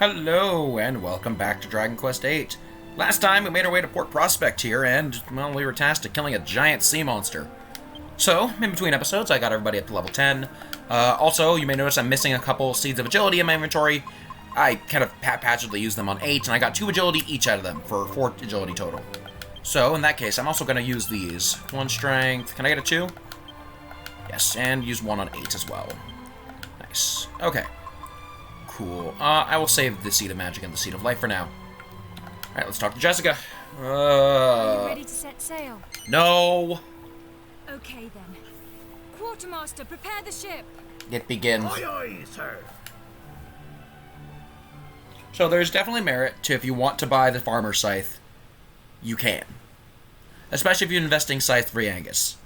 Hello, and welcome back to Dragon Quest VIII. Last time, we made our way to Port Prospect here, and, well, we were tasked with killing a giant sea monster. So, in between episodes, I got everybody up to level 10. Also, you may notice I'm missing a couple Seeds of Agility in my inventory. I kind of haphazardly used them on 8, and I got 2 Agility each out of them, for 4 Agility total. So, in that case, I'm also going to use these. 1 Strength. Can I get a 2? Yes, and use 1 on 8 as well. Nice. Okay. Cool. I will save the Seed of Magic and the Seed of Life for now. Alright, let's talk to Jessica. Are you ready to set sail? No! Okay then. Quartermaster, prepare the ship! It begins. Aye, aye, sir. So there's definitely merit to, if you want to buy the Farmer's Scythe, you can. Especially if you're investing Scythe for Angus.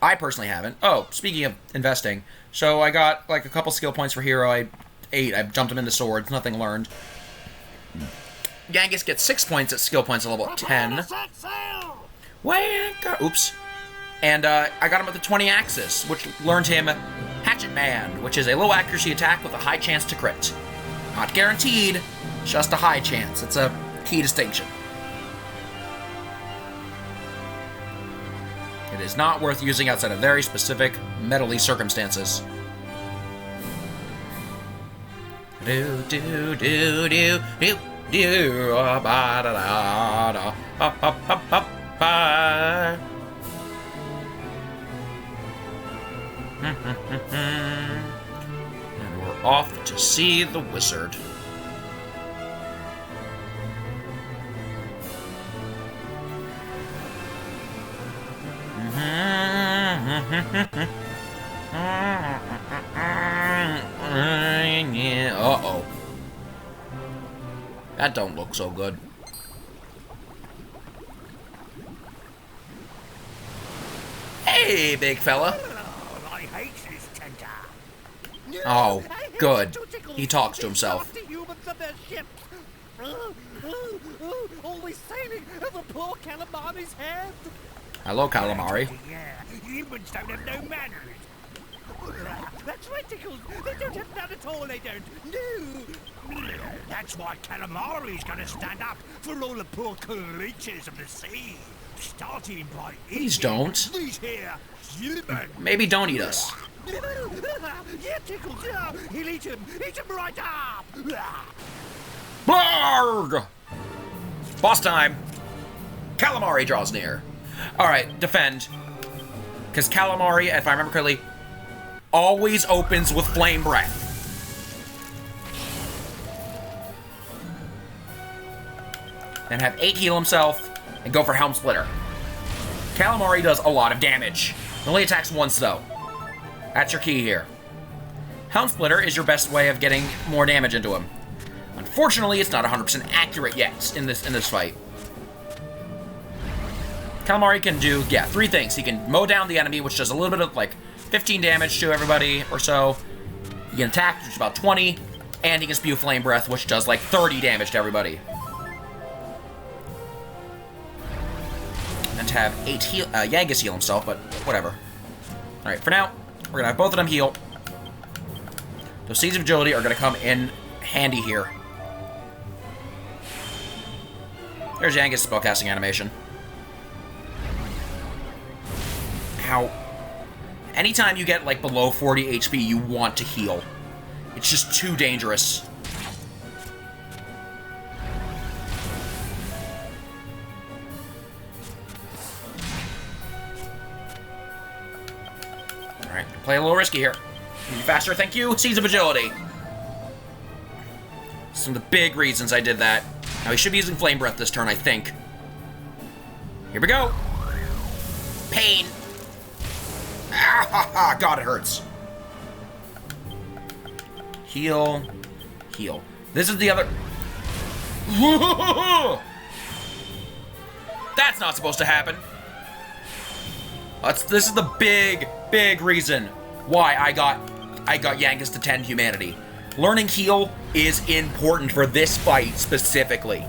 I personally haven't. Oh, speaking of investing, so I got like a couple skill points for hero. I jumped him into swords, nothing learned. Angus gets 6 points at skill points at level 10. Oops. And I got him at the 20 axis, which learned him Hatchet Man, which is a low accuracy attack with a high chance to crit. Not guaranteed, just a high chance. It's a key distinction. It is not worth using outside of very specific, metally circumstances. Do do do do do do ba da da da ba ba ba ba ba. And we're off to see the wizard. Uh-oh. That don't look so good. Hey, big fella. Oh, I hate this tender. Oh, good. He talks to himself. After humans and their ships. Always sailing over poor Calamari's head. Hello, Calamari. Yeah, humans don't have no manners. That's right, Tickles. They don't have that at all, they don't. No. That's why Calamari's gonna stand up for all the poor creatures of the sea. Starting by Please eating don't. these here humans. Maybe don't eat us. Yeah, Tickles, yeah. He'll eat him. Eat him right up. Blarg! Boss time. Calamari draws near. Alright, defend. Because Calamari, if I remember correctly, always opens with Flame Breath. Then have 8 heal himself, and go for Helm Splitter. Calamari does a lot of damage. It only attacks once, though. That's your key here. Helm Splitter is your best way of getting more damage into him. Unfortunately, it's not 100% accurate yet in this fight. Calamari can do, 3 things. He can mow down the enemy, which does a little bit of, like, 15 damage to everybody or so. He can attack, which is about 20. And he can spew Flame Breath, which does, like, 30 damage to everybody. And to have 8 heal, Angus heal himself, but whatever. Alright, for now, we're gonna have both of them heal. Those Seeds of Agility are gonna come in handy here. There's Angus' spellcasting animation. Ow. Anytime you get, like, below 40 HP, you want to heal. It's just too dangerous. Alright, play a little risky here. Be faster, thank you. Seeds of Agility. Some of the big reasons I did that. Now, he should be using Flame Breath this turn, I think. Here we go. Pain. Ah, ha, ha. God, it hurts. Heal. Heal. This is the other... That's not supposed to happen. This is the big reason why I got Angus to 10 humanity. Learning heal is important for this fight specifically.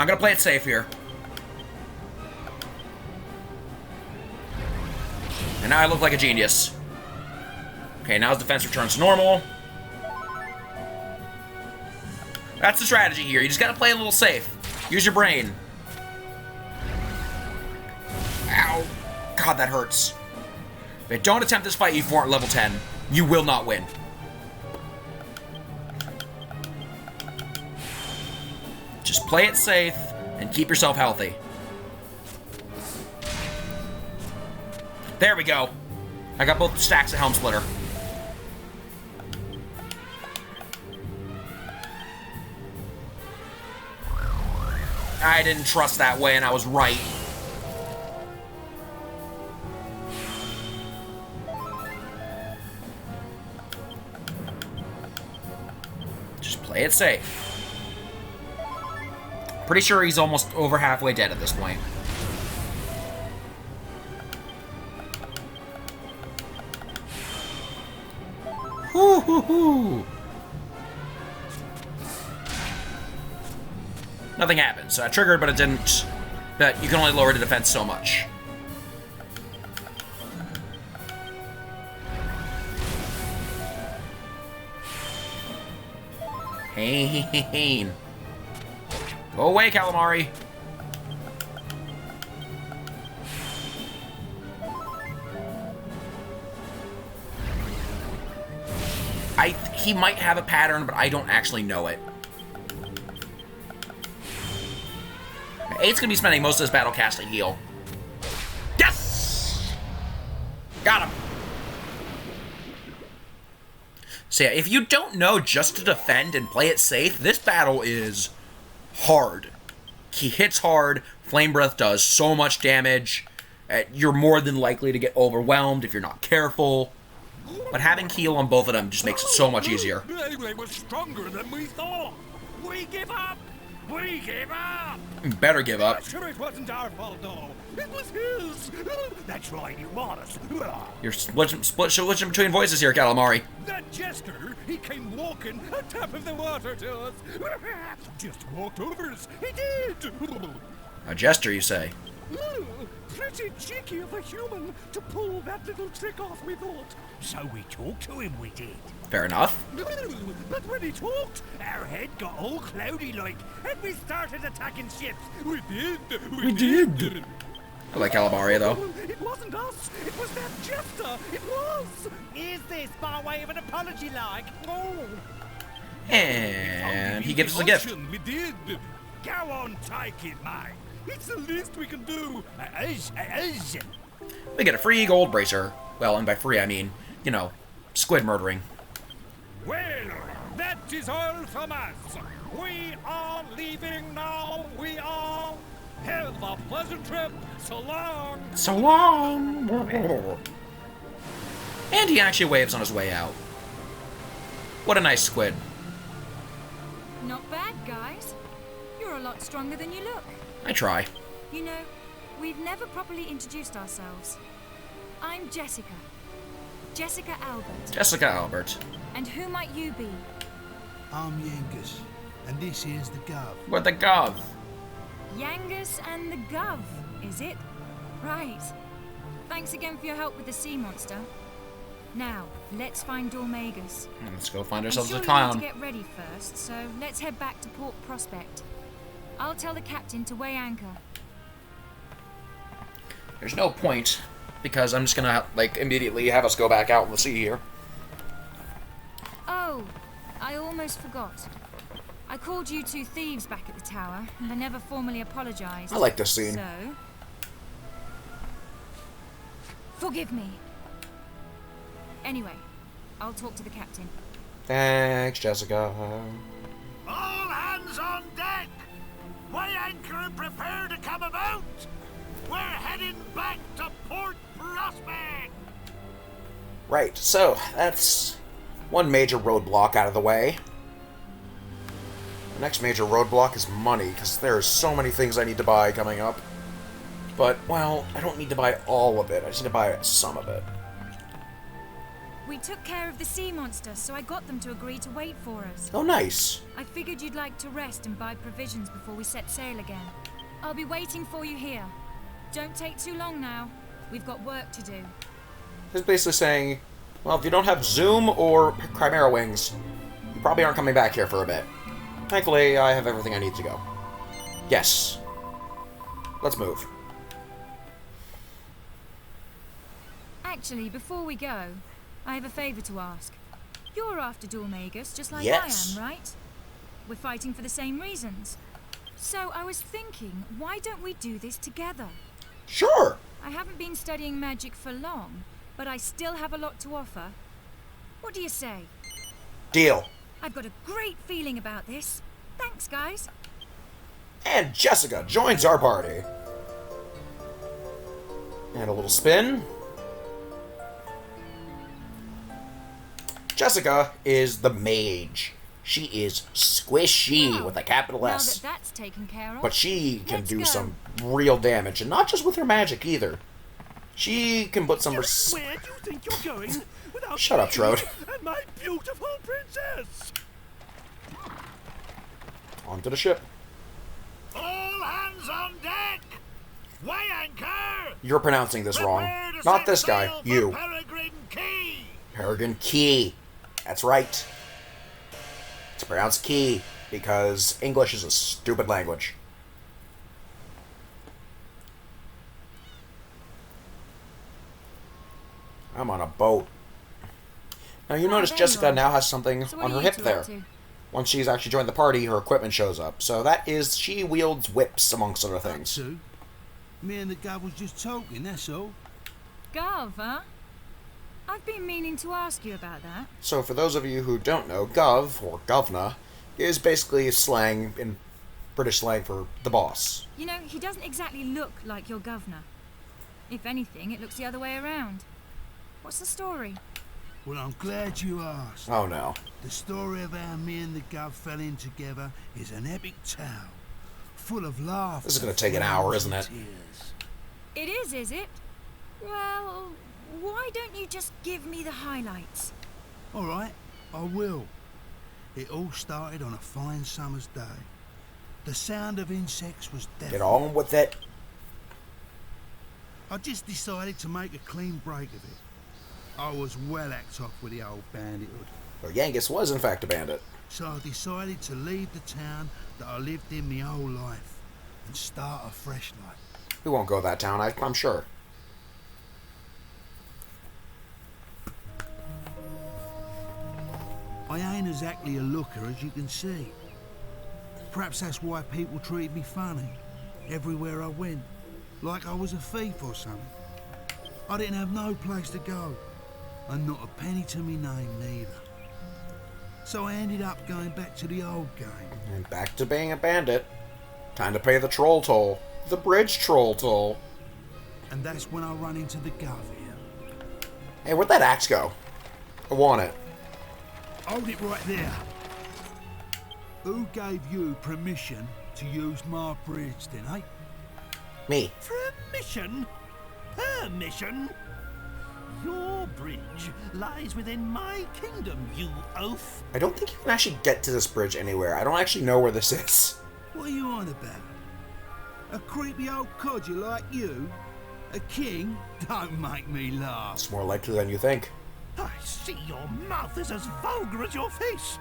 I'm gonna play it safe here. And now I look like a genius. Okay, now his defense returns to normal. That's the strategy here. You just gotta play a little safe. Use your brain. Ow. God, that hurts. But don't attempt this fight if you aren't level 10. You will not win. Just play it safe and keep yourself healthy. There we go. I got both stacks of Helm Splitter. I didn't trust that way, and I was right. Just play it safe. Pretty sure he's almost over halfway dead at this point. Hoo hoo hoo! Nothing happened, so I triggered, but it didn't. But you can only lower the defense so much. Hey. Go away, Calamari. He might have a pattern, but I don't actually know it. 8's gonna be spending most of this battle casting heal. Yes! Got him. So yeah, if you don't know just to defend and play it safe, this battle is hard. He hits hard. Flame Breath does so much damage. You're more than likely to get overwhelmed if you're not careful. But having heal on both of them just makes it so much easier. They were stronger than we thought. We give up. We give up. You better give up. Sure, it wasn't our fault, though. It was his. That's right, it was. You're switching between voices here, Calamari. That jester, he came walking on top of the water to us. Just walked over us. He did. A jester, you say? Pretty cheeky of a human to pull that little trick off, we thought. So we talked to him, we did. Fair enough. But when he talked, our head got all cloudy-like, and we started attacking ships. We did. We did. I like Calamari, though. It wasn't us. It was that jester. It was. Is this by way of an apology, like? Oh. And he gives us a gift. We did. Go on, take it, mate. It's the least we can do. We get a free gold bracer. Well, and by free, I mean, you know, squid murdering. Well, that is all from us. We are leaving now. We are. Have a pleasant trip. So long. So long. And he actually waves on his way out. What a nice squid. Not bad, guys. You're a lot stronger than you look. I try. You know, we've never properly introduced ourselves. I'm Jessica. Jessica Albert. Jessica Albert. And who might you be? I'm Angus, and this is the Gov. What the gov? Angus and the Gov, is it? Right. Thanks again for your help with the sea monster. Now, let's find Dormagus. Let's go find ourselves I'm a sure you need clown. to get ready first, so let's head back to Port Prospect. I'll tell the captain to weigh anchor. There's no point, because I'm just gonna, like, immediately have us go back out in the sea here. Oh, I almost forgot. I called you two thieves back at the tower, and I never formally apologized. I like this scene. So, forgive me. Anyway, I'll talk to the captain. Thanks, Jessica. All hands on deck. Weigh anchor and prepare to come about. We're heading back to Port Prospect. Right, so that's one major roadblock out of the way. The next major roadblock is money, because there are so many things I need to buy coming up. But, well, I don't need to buy all of it. I just need to buy some of it. We took care of the sea monster, so I got them to agree to wait for us. Oh, nice. I figured you'd like to rest and buy provisions before we set sail again. I'll be waiting for you here. Don't take too long now. We've got work to do. It's basically saying, well, if you don't have Zoom or Chimera Wings, you probably aren't coming back here for a bit. Thankfully, I have everything I need to go. Yes. Let's move. Actually, before we go, I have a favor to ask. You're after Dormagus, just like Yes. I am, right? We're fighting for the same reasons. So I was thinking, why don't we do this together? Sure. I haven't been studying magic for long, but I still have a lot to offer. What do you say? Deal. I've got a great feeling about this. Thanks, guys. And Jessica joins our party. And a little spin. Jessica is the mage. She is squishy Well, with a capital Now S. that that's taken care of. But she can Let's do go. some real damage, and not just with her magic either. She can put some... Where do you think you're going without Shut up, me Trode. and my beautiful princess? Onto the ship. All hands on deck! Weigh anchor! You're pronouncing this wrong. Prepare to Not set this guy. sail for You. Peregrine Key! Peregrine Key. That's right. It's pronounced Key, because English is a stupid language. I'm on a boat. Now you notice there you Jessica are. now has something So what on are her you hip two there. up to? Once she's actually joined the party, her equipment shows up. So that is, she wields whips, amongst other things. So, me and the guy was just talking, that's all. Gov, huh? I've been meaning to ask you about that. So for those of you who don't know, Gov, or Govna, is basically slang in British slang for the boss. You know, he doesn't exactly look like your governor. If anything, it looks the other way around. What's the story? Well, I'm glad you asked. Oh no. The story of how me and the Gov fell in together is an epic tale, full of laughter. This is gonna take an hour, isn't it? tears. It is it? Well, why don't you just give me the highlights? All right, I will. It all started on a fine summer's day. The sound of insects was Get deafening. on with it. I just decided to make a clean break of it. I was well act off with the old bandithood, Well, Angus was in fact a bandit. so I decided to leave the town that I lived in my whole life and start a fresh life. We won't go that town, I'm sure. I ain't exactly a looker, as you can see. Perhaps that's why people treated me funny everywhere I went, like I was a thief or something. I didn't have no place to go, and not a penny to me name neither. So I ended up going back to the old game. And back to being a bandit. Time to pay the troll toll. The bridge troll toll. And that's when I run into the Gov here. Hey, where'd that axe go? I want it. Hold it right there. Who gave you permission to use my bridge then, eh? Me. Permission? Permission? Your bridge lies within my kingdom, you oaf. I don't think you can actually get to this bridge anywhere. I don't actually know where this is. What are you on about? A creepy old codger like you? A king? Don't make me laugh. It's more likely than you think. I see your mouth is as vulgar as your face.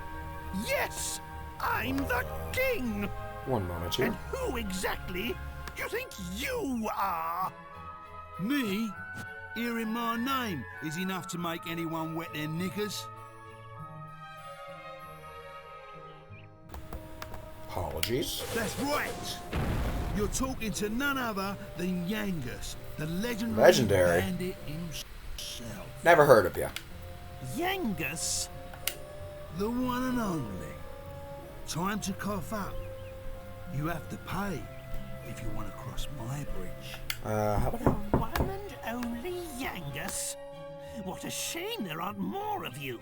Yes, I'm the king. One moment here. And who exactly do you think you are? Me? Hearing my name is enough to make anyone wet their knickers. Apologies. That's right. You're talking to none other than Angus, the Legendary. bandit himself. Never heard of you. Angus. The one and only. Time to cough up. You have to pay if you want to cross my bridge. How about The one and only Angus. What a shame there aren't more of you.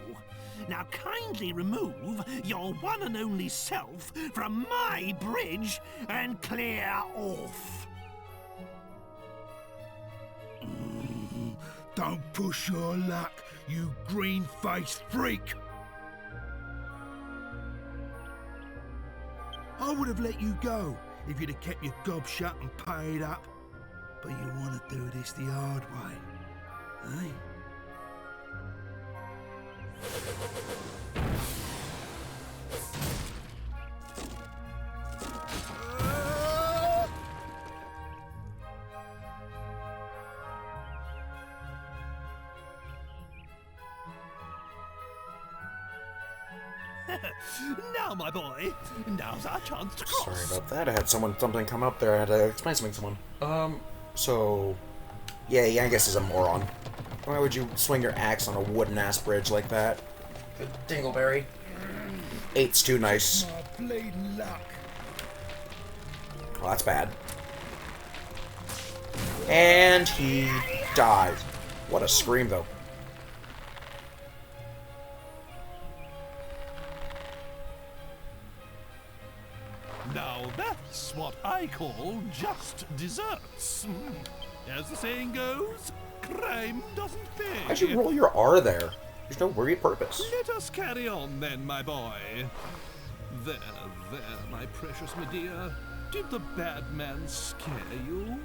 Now kindly remove your one and only self from my bridge and clear off. Don't push your luck, you green-faced freak. I would have let you go if you'd have kept your gob shut and paid up. But you want to do this the hard way, eh? Now, my boy, now's our chance to cross. Sorry about that. I had something come up there. I had to explain something to someone. So... Yeah, Angus is a moron. Why would you swing your axe on a wooden-ass bridge like that? Good dingleberry. 8's too nice. My bleeding luck. Well, that's bad. And he died. What a scream, though. Now that's what I call just desserts. As the saying goes, crime doesn't pay. Why'd you roll your R there? There's no real purpose. Let us carry on then, my boy. There, my precious Medea. Did the bad man scare you?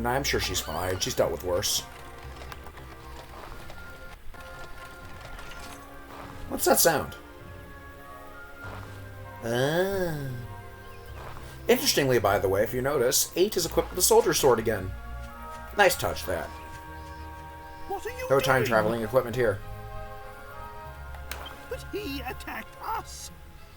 I'm sure she's fine. She's dealt with worse. What's that sound? Ah. Interestingly, by the way, if you notice, 8 is equipped with a soldier sword again. Nice touch, that. What are you No time doing? traveling equipment here. But he attacked us.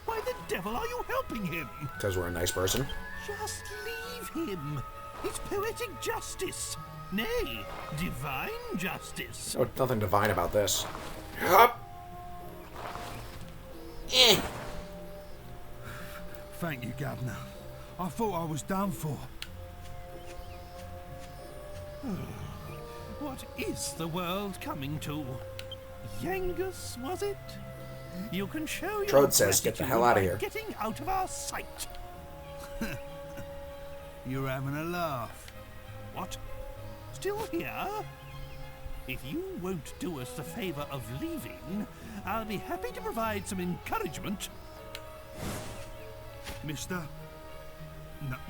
Why the devil are you helping him? Because we're a nice person. Just leave him. It's poetic justice. Nay, divine justice. Oh, nothing divine about this. Hup! Eh. Thank you, Governor. I thought I was done for. What is the world coming to? Angus, was it? You can show your Trode says, "Get the hell out of here." gratitude by getting out of our sight. You're having a laugh. What? Still here? If you won't do us the favor of leaving, I'll be happy to provide some encouragement. Mister?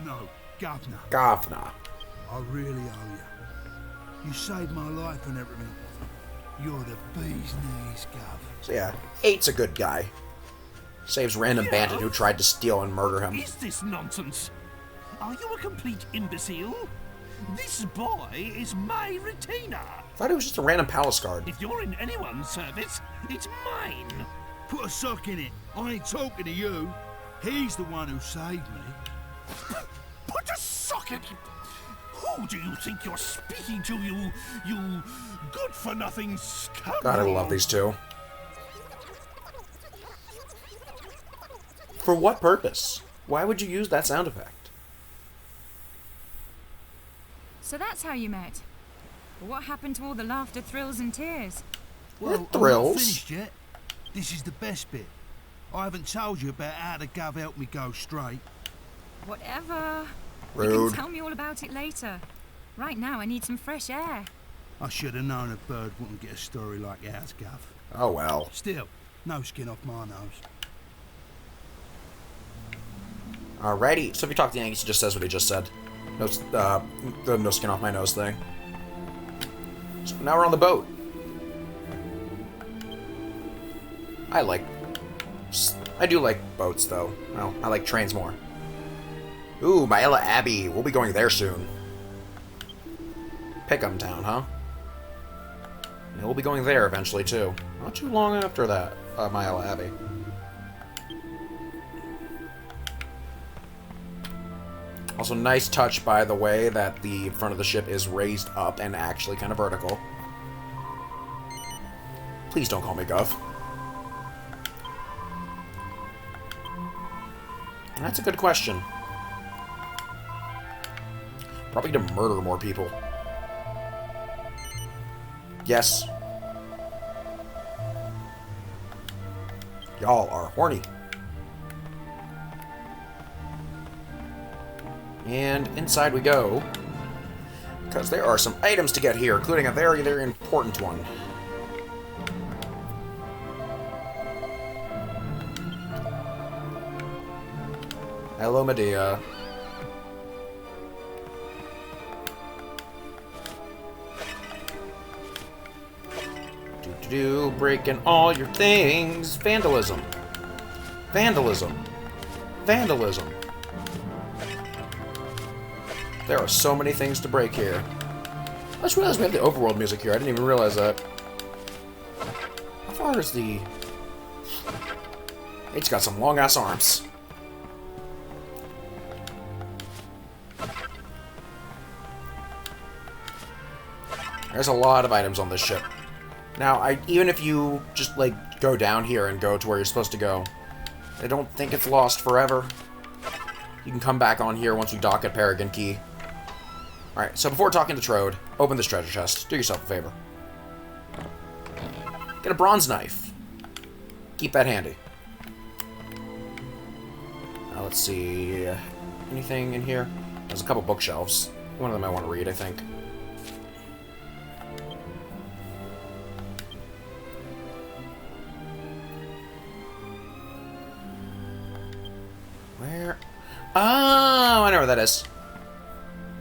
No, Governor. Governor. I really owe you. You saved my life and everything. You're the bee's knees, Gov. So yeah, 8's a good guy. Saves random bandit who tried to steal and murder him. Is this nonsense? Are you a complete imbecile? This boy is my retainer. Thought he was just a random palace guard. If you're in anyone's service, it's mine. Put a sock in it. I ain't talking to you. He's the one who saved me. Put a sock in it. Who do you think you're speaking to, you good-for-nothing scoundrel? God, I love these two. For what purpose? Why would you use that sound effect? So that's how you met. What happened to all the laughter, thrills, and tears? Well, I'm not thrills. finished yet. This is the best bit. I haven't told you about how the Gov helped me go straight. Whatever. You Rude. can tell me all about it later. Right now, I need some fresh air. I should have known a bird wouldn't get a story like ours, Gov. Oh well. Still, no skin off my nose. Alrighty, so if you talk to Angus, he just says what he just said. No, the no skin off my nose thing. So now we're on the boat. I do like boats, though. Well, I like trains more. Ooh, Maella Abbey. We'll be going there soon. Pickham Town, huh? Yeah, we'll be going there eventually, too. Not too long after that, Maella Abbey. Also, nice touch, by the way, that the front of the ship is raised up and actually kind of vertical. Please don't call me Gov. That's a good question. Probably to murder more people. Yes. Y'all are horny. And inside we go. Because there are some items to get here, including a very, very important one. Hello, Medea. Do breaking all your things. Vandalism. Vandalism. Vandalism. There are so many things to break here. I just realized we have the overworld music here. I didn't even realize that. How far is the... It's got some long-ass arms. There's a lot of items on this ship. Now, even if you just, like, go down here and go to where you're supposed to go, I don't think it's lost forever. You can come back on here once you dock at Paragon Key. Alright, so before talking to Trode, open this treasure chest. Do yourself a favor. Get a bronze knife. Keep that handy. Now, let's see... anything in here? There's a couple bookshelves. One of them I want to read, I think. Where? Oh, I know where that is.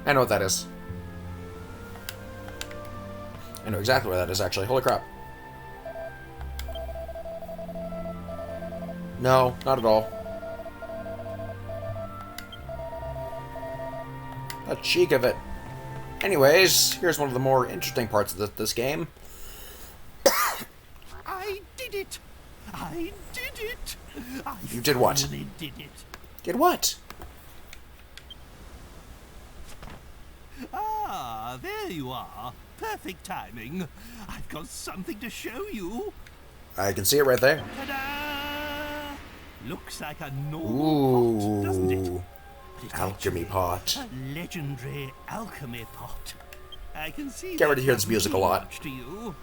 I know what that is. I know exactly where that is, actually. Holy crap. No, not at all. The cheek of it. Anyways, here's one of the more interesting parts of this game. I did it! I did it! You did what? Finally did it. Did what? Ah, there you are. Perfect timing. I've got something to show you. I can see it right there. Ta-da! Looks like a normal pot, doesn't it? Ooh. But it's Alchemy actually Pot. A legendary alchemy pot. I can see. Get ready to that hear this doesn't music a mean lot. much to you.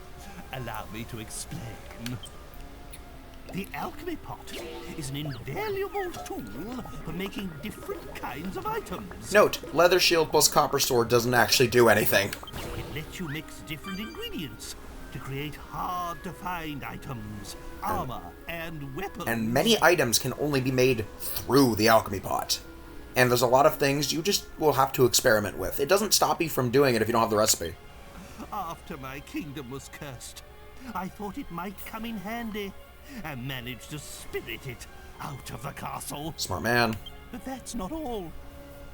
Allow me to explain. The alchemy pot is an invaluable tool for making different kinds of items. Note, leather shield plus copper sword doesn't actually do anything. It lets you mix different ingredients to create hard-to-find items, armor, and weapons. And many items can only be made through the alchemy pot. And there's a lot of things you just will have to experiment with. It doesn't stop you from doing it if you don't have the recipe. After my kingdom was cursed, I thought it might come in handy, and managed to spirit it out of the castle. Smart man. But that's not all.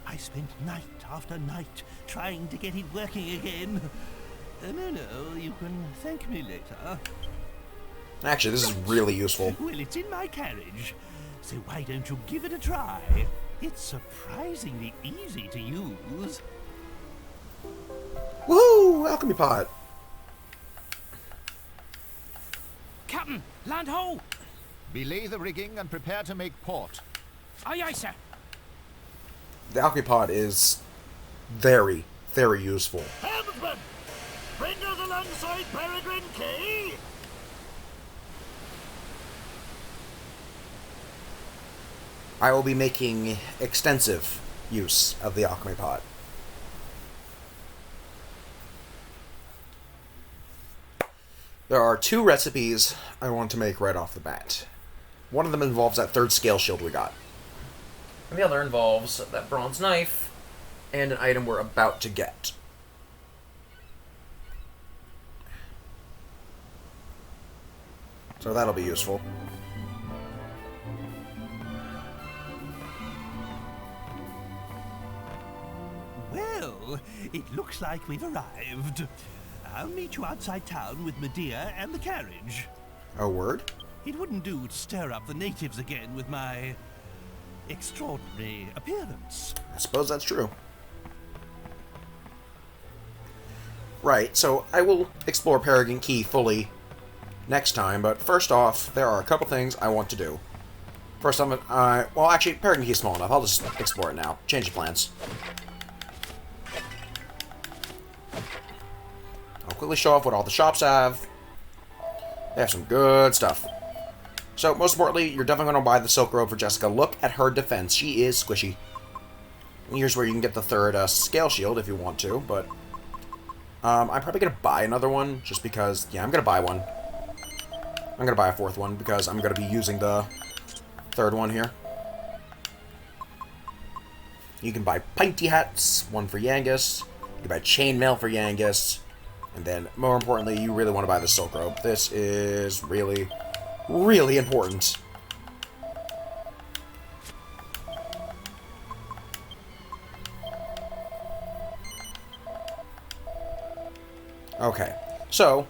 I spent night after night trying to get it working again. No, you can thank me later. Actually, this is really useful. Well, it's in my carriage, so why don't you give it a try? It's surprisingly easy to use. Woohoo! Alchemy pot. Captain, land ho! Belay the rigging and prepare to make port. Aye, aye, sir. The alchemy pot is very, very useful. Helmsman! Bring us alongside Peregrine Key! I will be making extensive use of the alchemy pot. There are two recipes I want to make right off the bat. One of them involves that third scale shield we got. And the other involves that bronze knife and an item we're about to get. So that'll be useful. Well, it looks like we've arrived. I'll meet you outside town with Medea and the carriage. A word? It wouldn't do to stir up the natives again with my extraordinary appearance. I suppose that's true. Right, so I will explore Paragon Key fully next time, but first off, there are a couple things I want to do. First, well, actually, Paragon Key is small enough. I'll just explore it now. Change the plans. I'll quickly show off what all the shops have. They have some good stuff. So, most importantly, you're definitely going to buy the Silk Robe for Jessica. Look at her defense. She is squishy. And here's where you can get the third scale shield if you want to, but I'm probably going to buy another one just because, yeah, I'm going to buy one. I'm going to buy a fourth one because I'm going to be using the third one here. You can buy pinty hats, one for Angus. You can buy chainmail for Angus. And then, more importantly, you really want to buy the silk robe. This is really, really important. Okay, so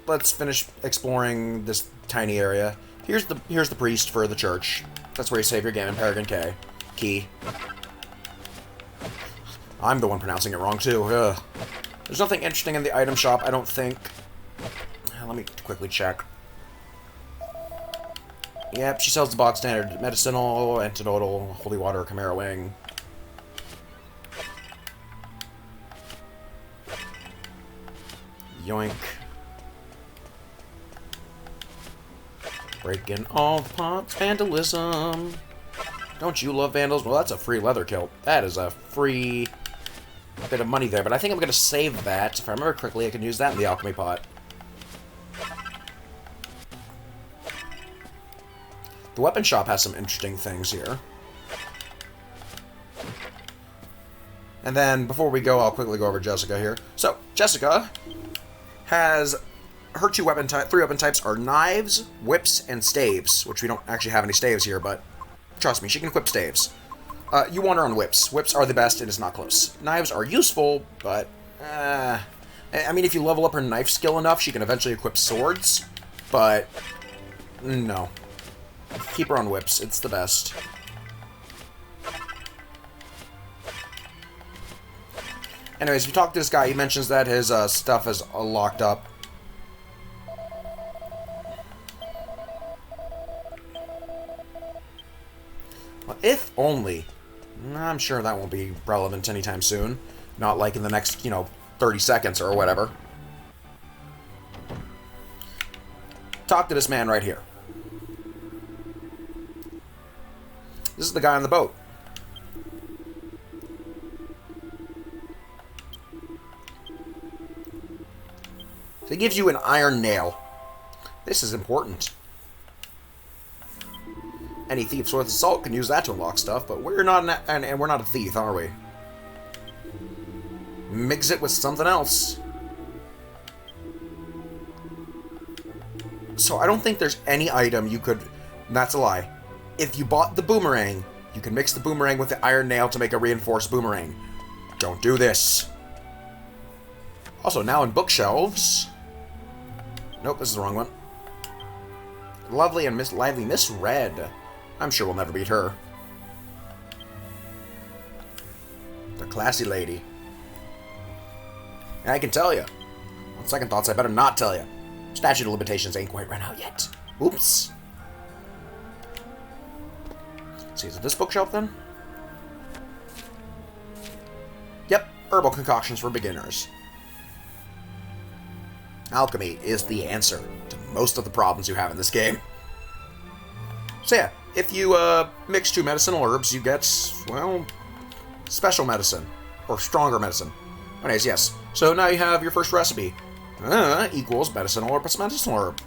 let's finish exploring this tiny area. Here's the priest for the church. That's where you save your game in Paragon Key. I'm the one pronouncing it wrong too. Ugh. There's nothing interesting in the item shop, I don't think. Let me quickly check. Yep, she sells the box standard medicinal, antidotal, holy water, chimera wing. Yoink. Breaking all the pots, vandalism. Don't you love vandals? Well, that's a free leather kilt. That is a free bit of money there, but I think I'm going to save that. If I remember correctly, I can use that in the Alchemy Pot. The weapon shop has some interesting things here. And then, before we go, I'll quickly go over Jessica here. So, Jessica has... her three weapon types are knives, whips, and staves, which we don't actually have any staves here, but trust me, she can equip staves. You want her on whips. Whips are the best, and it's not close. Knives are useful, but, I mean, if you level up her knife skill enough, she can eventually equip swords, but, no. Keep her on whips, it's the best. Anyways, if you talk to this guy, he mentions that his stuff is locked up. Well, if only. I'm sure that won't be relevant anytime soon. Not like in the next, 30 seconds or whatever. Talk to this man right here. This is the guy on the boat. So he gives you an iron nail. This is important. Any thief's worth of salt can use that to unlock stuff, but we're not we're not a thief, are we? Mix it with something else. So I don't think there's any item you could... That's a lie. If you bought the boomerang, you can mix the boomerang with the iron nail to make a reinforced boomerang. Don't do this. Also, now in bookshelves... Nope, this is the wrong one. Lovely and lively Miss Red. I'm sure we'll never beat her. The classy lady. And I can tell you. On second thoughts, I better not tell you. Statute of limitations ain't quite run out yet. Oops. Let's see, is it this bookshelf then? Yep, herbal concoctions for beginners. Alchemy is the answer to most of the problems you have in this game. So yeah, if you mix 2 medicinal herbs, you get, well, special medicine. Or stronger medicine. Anyways, yes. So now you have your first recipe. Equals medicinal or medicinal herb.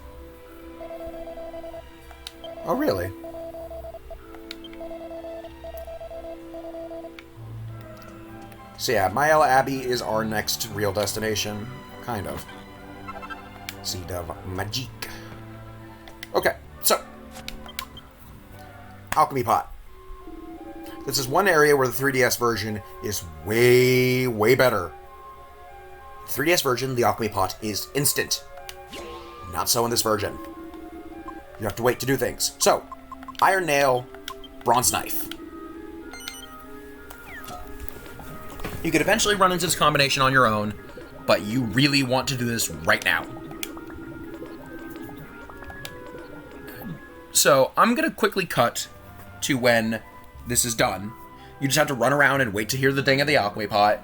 Oh, really? So yeah, Maella Abbey is our next real destination. Kind of. Seed of Magic. Okay, so. Alchemy Pot. This is one area where the 3DS version is way, way better. The 3DS version, the Alchemy Pot, is instant. Not so in this version. You have to wait to do things. So, iron nail, bronze knife. You could eventually run into this combination on your own, but you really want to do this right now. So, I'm going to quickly cut to when this is done. You just have to run around and wait to hear the ding of the Alchemy Pot.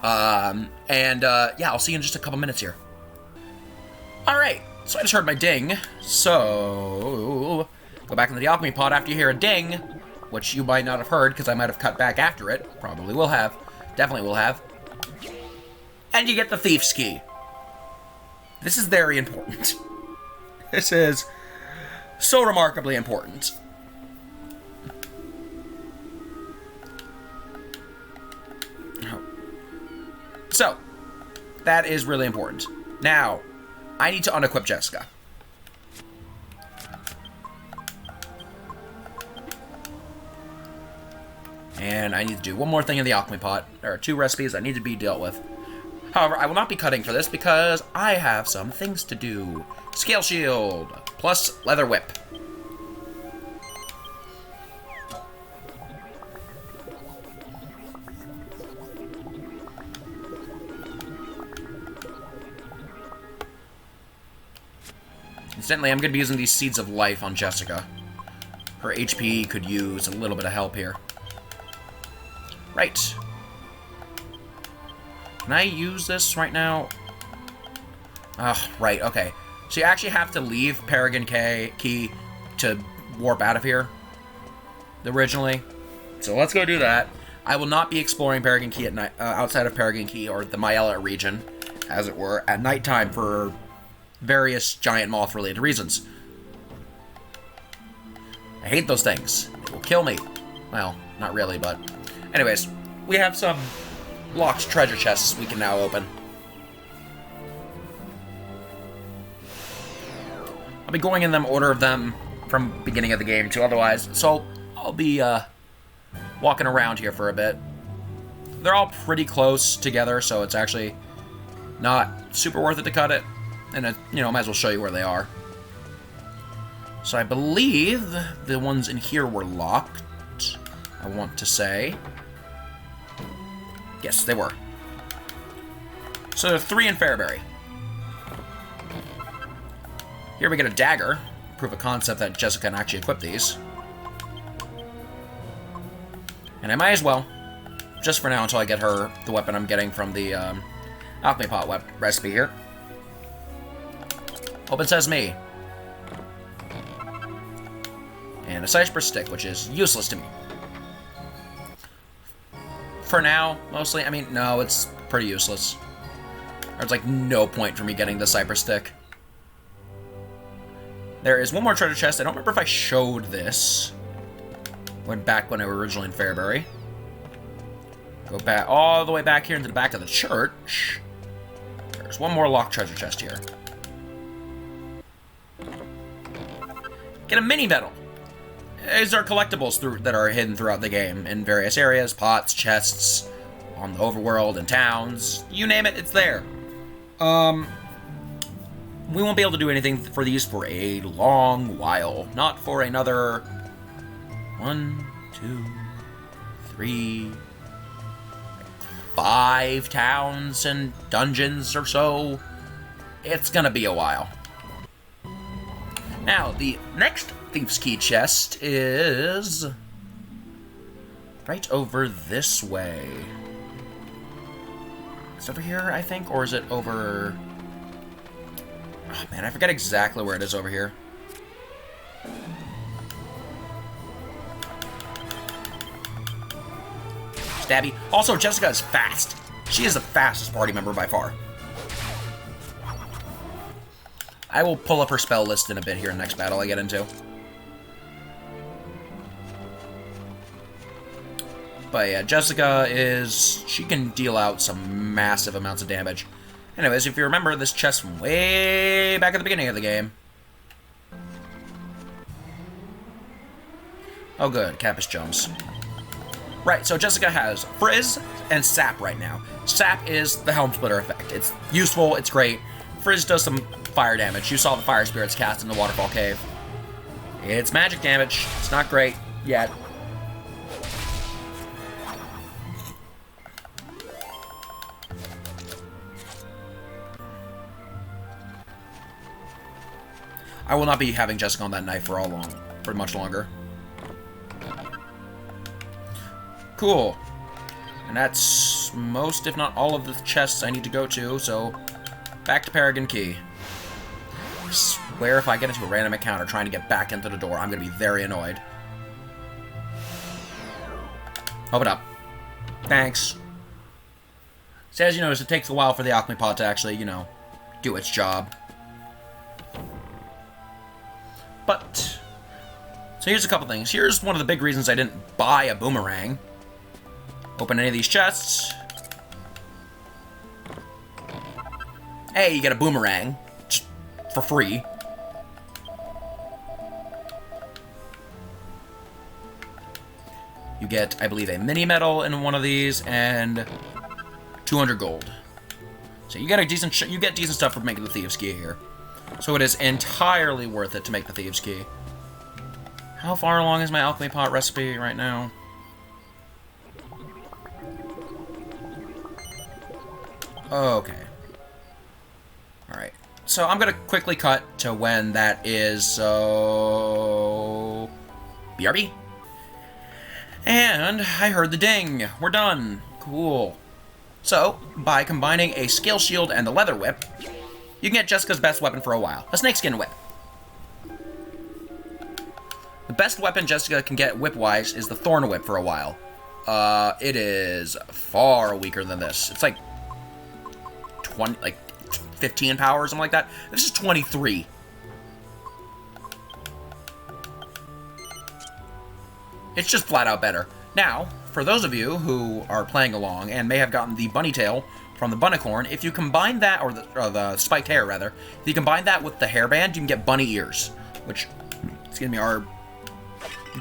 Yeah, I'll see you in just a couple minutes here. Alright, so I just heard my ding. So, go back into the Alchemy Pot after you hear a ding, which you might not have heard because I might have cut back after it. Probably will have. Definitely will have. And you get the Thief's Key. This is very important. This is so remarkably important. So, that is really important. Now, I need to unequip Jessica. And I need to do one more thing in the Alchemy Pot. There are 2 recipes that need to be dealt with. However, I will not be cutting for this because I have some things to do. Scale Shield, plus Leather Whip. Incidentally, I'm going to be using these Seeds of Life on Jessica. Her HP could use a little bit of help here. Right. Can I use this right now? Oh, right, okay. So you actually have to leave Peregrine Key to warp out of here, originally. So let's go do that. I will not be exploring Peregrine Key at night, outside of Peregrine Key, or the Myela region, as it were, at nighttime for various giant moth-related reasons. I hate those things. They will kill me. Well, not really, but... Anyways, we have some locked treasure chests we can now open. I'll be going in them order of them from beginning of the game to otherwise, so I'll be walking around here for a bit. They're all pretty close together, so it's actually not super worth it to cut it. And, might as well show you where they are. So I believe the ones in here were locked, I want to say. Yes, they were. So there are 3 in Fairbury. Here we get a dagger. Proof of concept that Jessica can actually equip these. And I might as well, just for now until I get her the weapon I'm getting from the Alchemy Pot recipe here. Open Sesame. And a cypress stick, which is useless to me. For now, mostly. I mean, no, it's pretty useless. There's like no point for me getting the cypress stick. There is one more treasure chest. I don't remember if I showed this back when I was originally in Fairbury. Go back all the way back here into the back of the church. There's one more locked treasure chest here. Get a mini medal. These are collectibles that are hidden throughout the game in various areas, pots, chests, on the overworld and towns. You name it, it's there. We won't be able to do anything for these for a long while. Not for another 1, 2, 3, 5 towns and dungeons or so. It's gonna be a while. Now, the next Thief's Key chest is right over this way. It's over here, I think, or is it over... Oh, man, I forget exactly where it is over here. Stabby. Also, Jessica is fast. She is the fastest party member by far. I will pull up her spell list in a bit here in the next battle I get into. But yeah, Jessica she can deal out some massive amounts of damage. Anyways, if you remember this chest from way back at the beginning of the game. Oh good, Capus jumps. Right, so Jessica has Frizz and Sap right now. Sap is the Helm Splitter effect. It's useful, it's great. Frizz does some fire damage. You saw the fire spirits cast in the waterfall cave. It's magic damage. It's not great yet. I will not be having Jessica on that knife for much longer. Cool. And that's most, if not all, of the chests I need to go to, so back to Peregrine Key. I swear if I get into a random encounter trying to get back into the door, I'm going to be very annoyed. Open up. Thanks. So as you notice, it takes a while for the Alchemy Pot to actually, do its job. But, so here's a couple things. Here's one of the big reasons I didn't buy a boomerang. Open any of these chests. Hey, you get a boomerang. Just for free. You get, I believe, a mini medal in one of these, and 200 gold. So you get a decent decent stuff for making the Thieves' Key here. So it is entirely worth it to make the Thieves' Key. How far along is my Alchemy Pot recipe right now? Okay. Alright. So I'm gonna quickly cut to when that is, so... BRB? And I heard the ding. We're done. Cool. So, by combining a skill shield and the leather whip, you can get Jessica's best weapon for a while, a snakeskin whip. The best weapon Jessica can get whip-wise is the thorn whip for a while. It is far weaker than this. It's like 15 power or something like that. This is 23. It's just flat out better. Now, for those of you who are playing along and may have gotten the bunny tail from the bunnicorn, if you combine that, or the spiked hair rather, if you combine that with the hairband, you can get bunny ears, which, excuse me, are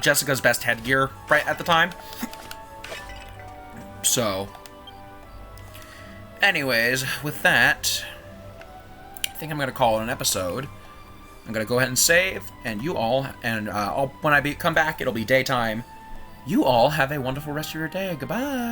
Jessica's best headgear right at the time. So, anyways, with that, I think I'm going to call it an episode. I'm going to go ahead and save, and you all, and when I come back, it'll be daytime. You all have a wonderful rest of your day. Goodbye.